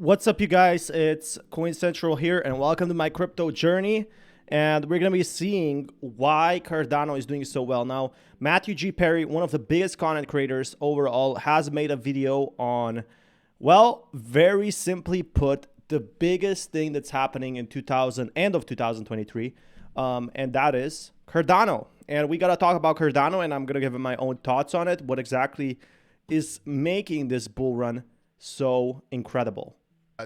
What's up, you guys? It's Coin Central here, and welcome to my crypto journey. And we're going to be seeing why Cardano is doing so well. Now, Matthew G. Perry, one of the biggest content creators overall, has made a video on, well, very simply put, the biggest thing that's happening in end of 2023, and that is Cardano. And we got to talk about Cardano, and I'm going to give my own thoughts on it, what exactly is making this bull run so incredible.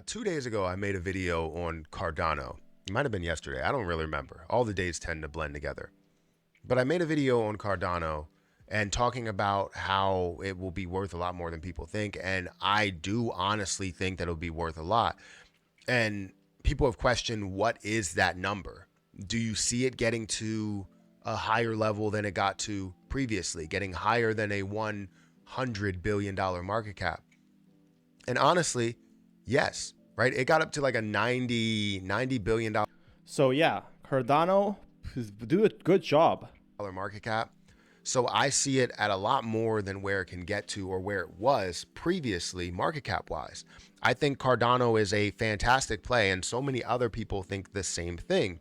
2 days ago, I made a video on Cardano. It might have been yesterday. I don't really remember. All the days tend to blend together. But I made a video on Cardano and talking about how it will be worth a lot more than people think. And I do honestly think that it'll be worth a lot. And people have questioned, what is that number? Do you see it getting to a higher level than it got to previously, getting higher than a $100 billion market cap? And honestly, yes, right? It got up to like a $90 billion. So yeah, Cardano do a good job. Market cap. So I see it at a lot more than where it can get to or where it was previously market cap wise. I think Cardano is a fantastic play, and so many other people think the same thing.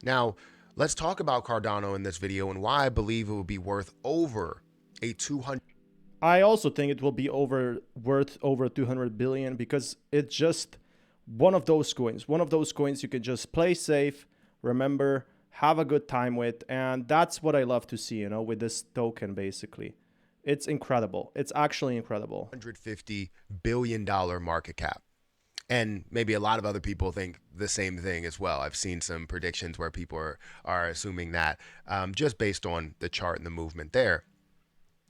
Now, let's talk about Cardano in this video and why I believe it will be worth over a 200. I also think it will be worth over 200 billion because it's just one of those coins. One of those coins you can just play safe, remember, have a good time with, and that's what I love to see, with this token basically. It's incredible. It's actually incredible. $150 billion market cap. And maybe a lot of other people think the same thing as well. I've seen some predictions where people are assuming that just based on the chart and the movement there.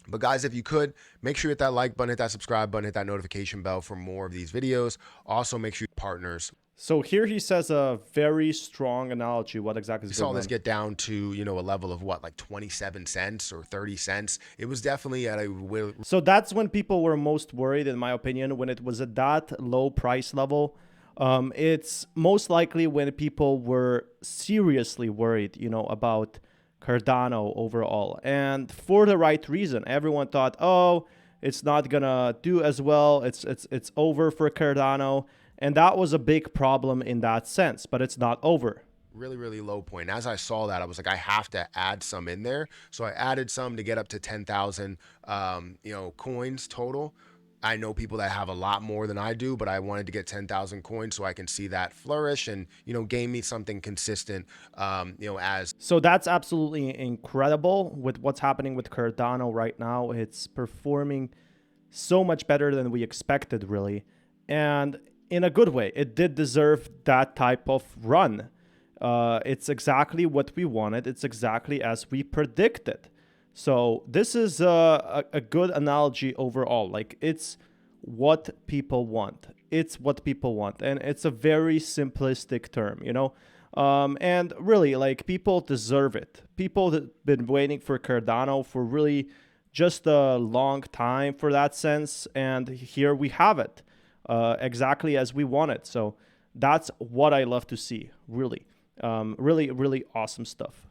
But guys, if you could, make sure you hit that like button, hit that subscribe button, hit that notification bell for more of these videos. Also, make sure you partners. So here he says a very strong analogy. What exactly is going on? Saw this get down to, a level of what, like 27 cents or 30 cents. It was definitely at a... So that's when people were most worried, in my opinion, when it was at that low price level. It's most likely when people were seriously worried, about Cardano overall, and for the right reason. Everyone thought, oh, it's not gonna do as well, it's over for Cardano, and that was a big problem in that sense, but it's not over. Really low point. As I saw that, I was like, I have to add some in there. So I added some to get up to 10,000 coins total. I know people that have a lot more than I do, but I wanted to get 10,000 coins so I can see that flourish and, gain me something consistent, as. So that's absolutely incredible with what's happening with Cardano right now. It's performing so much better than we expected, really. And in a good way, it did deserve that type of run. It's exactly what we wanted. It's exactly as we predicted. So this is a good analogy overall. Like, it's what people want. It's what people want. And it's a very simplistic term, and really, like, people deserve it. People have been waiting for Cardano for really just a long time for that sense. And here we have it exactly as we wanted. So that's what I love to see, really. Really awesome stuff.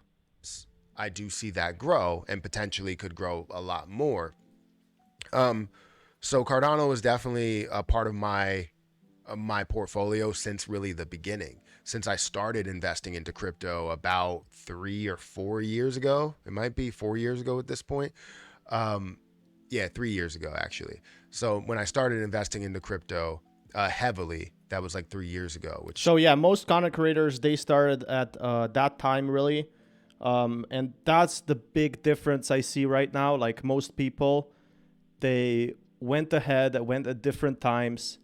I do see that grow and potentially could grow a lot more. So Cardano is definitely a part of my portfolio since really the beginning. Since I started investing into crypto about 3 or 4 years ago. It might be 4 years ago at this point. 3 years ago, actually. So when I started investing into crypto heavily, that was like 3 years ago. So yeah, most content creators, they started at that time, really. And that's the big difference I see right now. Like, most people, they went ahead, went at different times.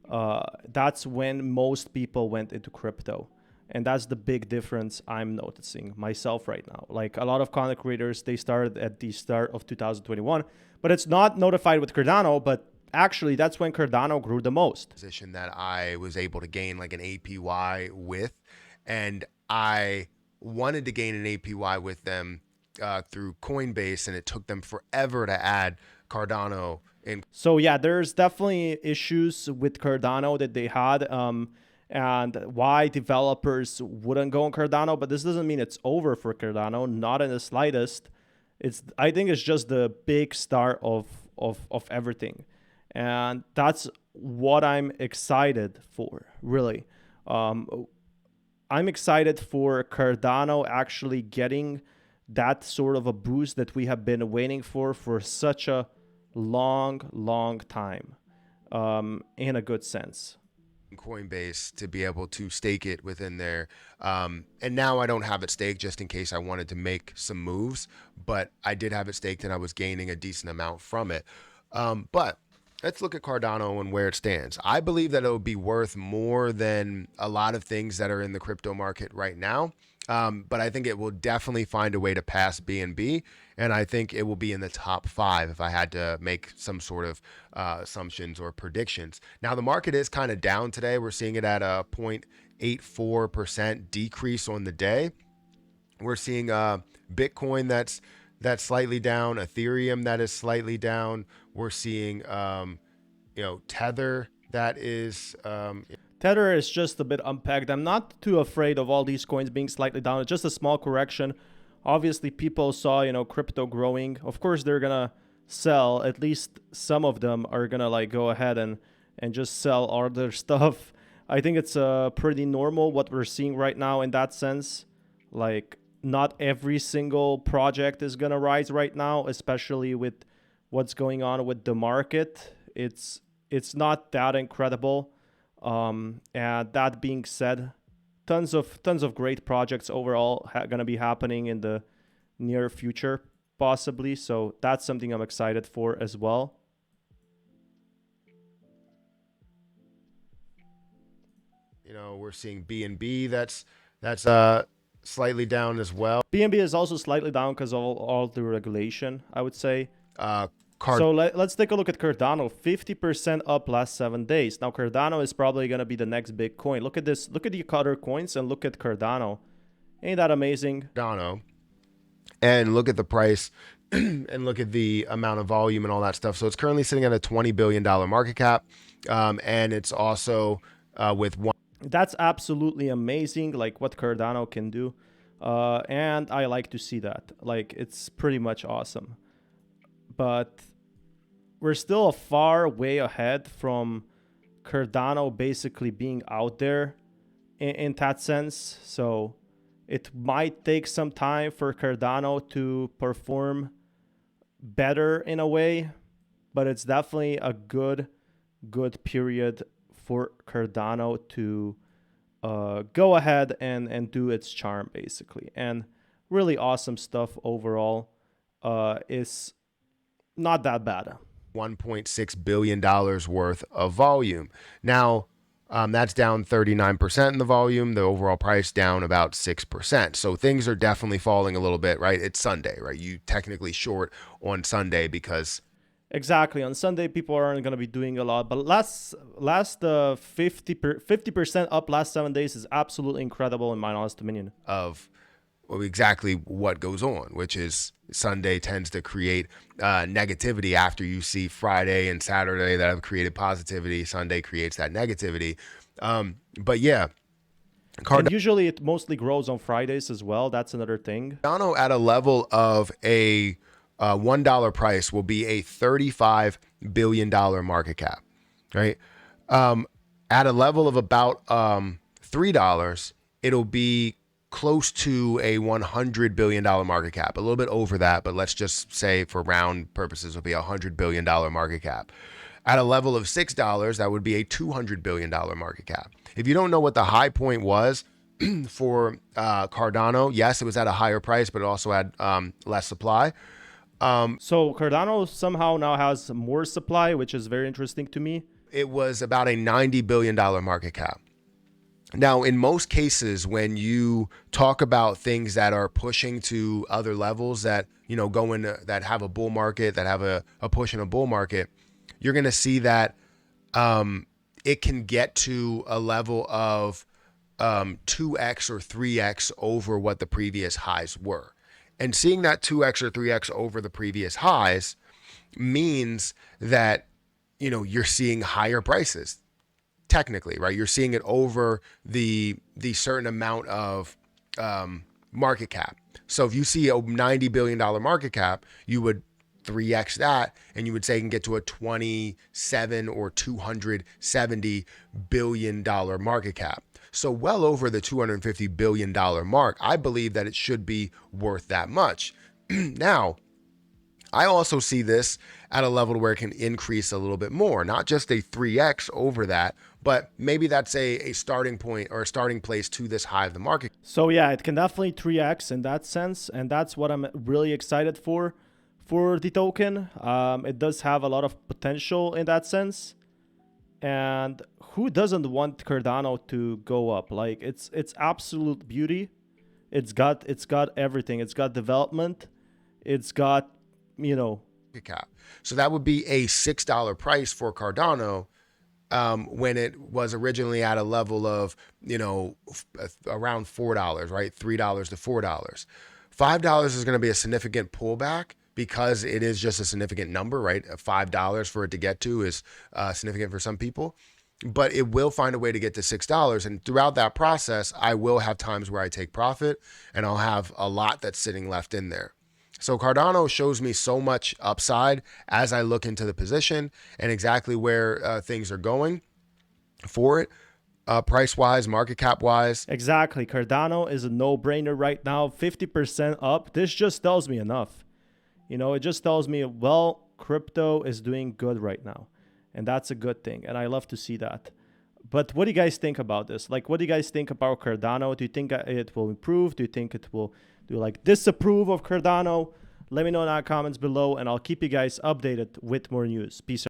That's when most people went into crypto. And that's the big difference I'm noticing myself right now. Like, a lot of content creators, they started at the start of 2021, but it's not notified with Cardano, but actually that's when Cardano grew the most. Position that I was able to gain like an APY with, and I wanted to gain an APY with them through Coinbase, and it took them forever to add Cardano in. So yeah, there's definitely issues with Cardano that they had, and why developers wouldn't go on Cardano, but this doesn't mean it's over for Cardano, not in the slightest. I think it's just the big start of everything. And that's what I'm excited for, really. Um, I'm excited for Cardano actually getting that sort of a boost that we have been waiting for such a long time, in a good sense. Coinbase to be able to stake it within there. And now I don't have it staked just in case I wanted to make some moves, but I did have it staked and I was gaining a decent amount from it. But let's look at Cardano and where it stands. I believe that it will be worth more than a lot of things that are in the crypto market right now. But I think it will definitely find a way to pass BNB, and I think it will be in the top 5 if I had to make some sort of assumptions or predictions. Now, the market is kind of down today. We're seeing it at a 0.84% decrease on the day. We're seeing Bitcoin that's slightly down, Ethereum that is slightly down. We're seeing Tether that is Tether is just a bit unpegged. I'm not too afraid of all these coins being slightly down. It's just a small correction. Obviously, people saw, crypto growing. Of course, they're gonna sell. At least some of them are gonna like go ahead and just sell all their stuff. I think it's pretty normal what we're seeing right now in that sense. Like, not every single project is gonna rise right now, especially with what's going on with the market. It's not that incredible. And that being said, tons of great projects overall gonna be happening in the near future, possibly. So that's something I'm excited for as well. We're seeing BNB that's slightly down as well. BNB is also slightly down because of all the regulation, I would say. Uh, So let's take a look at Cardano. 50% up last 7 days. Now Cardano is probably gonna be the next big coin. Look at this. Look at the other coins and look at Cardano. Ain't that amazing? Cardano, and look at the price and look at the amount of volume and all that stuff. So it's currently sitting at a $20 billion market cap, and it's also with one. That's absolutely amazing, like what Cardano can do, and I like to see that. Like, it's pretty much awesome. But we're still a far way ahead from Cardano basically being out there in that sense. So it might take some time for Cardano to perform better in a way, but it's definitely a good period for Cardano to go ahead and do its charm, basically. And really awesome stuff overall. Is not that bad. $1.6 billion worth of volume. Now, that's down 39% in the volume. The overall price down about 6%. So things are definitely falling a little bit, right? It's Sunday, right? You technically short on Sunday because exactly on Sunday people aren't going to be doing a lot. But last 50% up last 7 days is absolutely incredible in my honest opinion. Of exactly what goes on, which is Sunday tends to create negativity after you see Friday and Saturday that have created positivity. Sunday creates that negativity. But yeah. And usually it mostly grows on Fridays as well. That's another thing. Cardano at a level of a $1 price will be a $35 billion market cap, right? At a level of about $3, it'll be close to a $100 billion market cap, a little bit over that, but let's just say for round purposes, it'll be a $100 billion market cap. At a level of $6, that would be a $200 billion market cap. If you don't know what the high point was for Cardano, yes, it was at a higher price, but it also had less supply. So Cardano somehow now has more supply, which is very interesting to me. It was about a $90 billion market cap. Now, in most cases, when you talk about things that are pushing to other levels that, go in, that have a bull market, that have a push in a bull market, you're going to see that it can get to a level of 2x or 3x over what the previous highs were. And seeing that 2x or 3x over the previous highs means that, you're seeing higher prices. Technically, right? You're seeing it over the certain amount of market cap. So if you see a $90 billion market cap, you would 3x that, and you would say it can get to a 27 or $270 billion market cap. So well over the $250 billion mark, I believe that it should be worth that much. Now, I also see this at a level where it can increase a little bit more, not just a 3x over that, but maybe that's a starting point or a starting place to this high of the market. So yeah, it can definitely 3x in that sense, and that's what I'm really excited for the token. It does have a lot of potential in that sense. And who doesn't want Cardano to go up? Like it's absolute beauty. It's got everything. It's got development. It's got, you know, cap. So that would be a $6 price for Cardano when it was originally at a level of, you know, around $4, right? $3 to $4. $5 is going to be a significant pullback because it is just a significant number, right? $5 for it to get to is significant for some people, but it will find a way to get to $6. And throughout that process, I will have times where I take profit and I'll have a lot that's sitting left in there. So Cardano shows me so much upside as I look into the position and exactly where things are going for it, price-wise, market cap-wise. Exactly. Cardano is a no-brainer right now, 50% up. This just tells me enough. You know, it just tells me, well, crypto is doing good right now. And that's a good thing. And I love to see that. But what do you guys think about this? Like, what do you guys think about Cardano? Do you think it will improve? Do you think it will do like disapprove of Cardano? Let me know in the comments below, and I'll keep you guys updated with more news. Peace out.